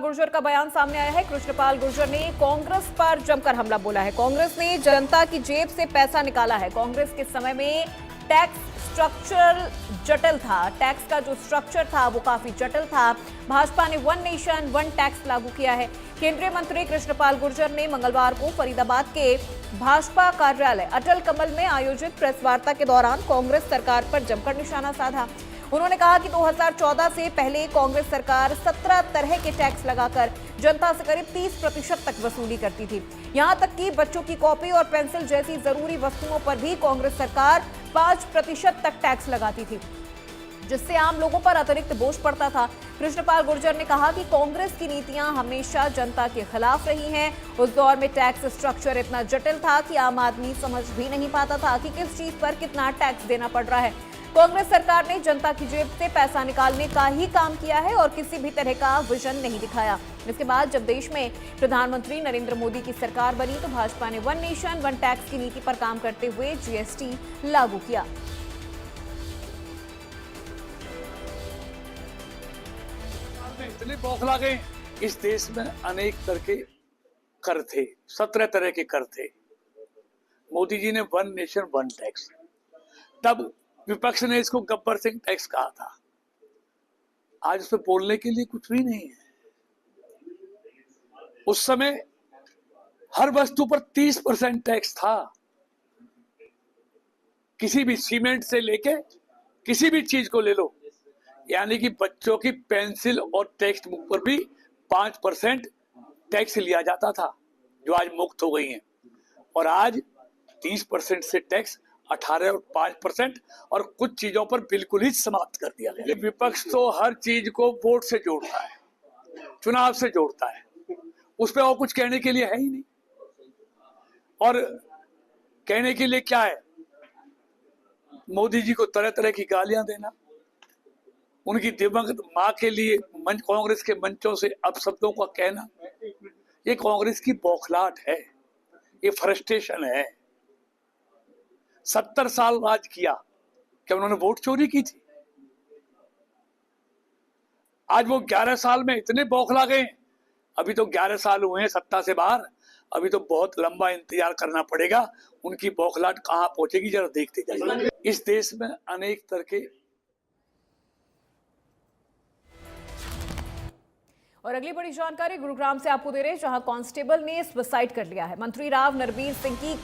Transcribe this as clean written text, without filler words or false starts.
गुर्जर का बयान सामने आया है। कृष्णपाल गुर्जर ने कांग्रेस पर जमकर हमला बोला है। कांग्रेस ने जनता की जेब से पैसा निकाला है। कांग्रेस के समय में टैक्स स्ट्रक्चर जटिल था। टैक्स का जो स्ट्रक्चर था वो काफी जटिल था। भाजपा ने वन नेशन वन टैक्स लागू किया है। केंद्रीय मंत्री कृष्णपाल गुर्जर ने मंगलवार को फरीदाबाद के भाजपा कार्यालय अटल कमल में आयोजित प्रेस वार्ता के दौरान कांग्रेस सरकार पर जमकर निशाना साधा। उन्होंने कहा कि 2014 से पहले कांग्रेस सरकार 17 तरह के टैक्स लगाकर जनता से करीब 30% तक वसूली करती थी। यहां तक कि बच्चों की कॉपी और पेंसिल जैसी जरूरी वस्तुओं पर भी कांग्रेस सरकार 5% तक टैक्स लगाती थी, जिससे आम लोगों पर अतिरिक्त बोझ पड़ता था। कृष्णपाल गुर्जर ने कहा कि कांग्रेस की नीतियां हमेशा जनता के खिलाफ रही हैं। उस दौर में टैक्स स्ट्रक्चर इतना जटिल था कि आम आदमी समझ भी नहीं पाता था कि किस चीज पर कितना टैक्स देना पड़ रहा है। कांग्रेस सरकार ने जनता की जेब से पैसा निकालने का ही काम किया है और किसी भी तरह का विजन नहीं दिखाया। इसके बाद जब देश में प्रधानमंत्री नरेंद्र मोदी की सरकार बनी तो भाजपा ने वन नेशन वन टैक्स की नीति पर काम करते हुए जीएसटी लागू किया। इतने बौखला गए। इस देश में अनेक तरह के कर थे, 17 तरह के कर थे। मोदी जी ने वन नेशन वन टैक्स, तब विपक्ष ने इसको गब्बर सिंह टैक्स कहा था। आज उस पर बोलने के लिए कुछ भी नहीं है। उस समय हर वस्तु पर 30% टैक्स था। किसी भी सीमेंट से लेके किसी भी चीज को ले लो, यानी कि बच्चों की पेंसिल और टेक्स्ट बुक पर भी 5% टैक्स लिया जाता था, जो आज मुक्त हो गई हैं। और आज 30% से टैक्स 18 और 5% और कुछ चीजों पर बिल्कुल ही समाप्त कर दिया गया। विपक्ष तो हर चीज को वोट से जोड़ता है, चुनाव से जोड़ता है, उस पर और कुछ कहने के लिए है ही नहीं। और कहने के लिए क्या है? मोदी जी को तरह तरह की गालियां देना, उनकी दिवंगत मां के लिए कांग्रेस के मंचों से अपशब्दों का कहना, ये कांग्रेस की बौखलाहट है, ये फ्रस्ट्रेशन है। 70 साल राज किया, क्या उन्होंने वोट चोरी की थी? आज वो 11 साल में इतने बौखला गए। अभी तो 11 साल हुए हैं सत्ता से बाहर, अभी तो बहुत लंबा इंतजार करना पड़ेगा। उनकी बौखलाहट कहां पहुंचेगी जरा देखते जाइए। इस देश में अनेक तरह के। और अगली बड़ी जानकारी गुरुग्राम से आपको दे रहे हैं, जहां कांस्टेबल ने सुसाइड कर लिया है। मंत्री राव नरबीर सिंह की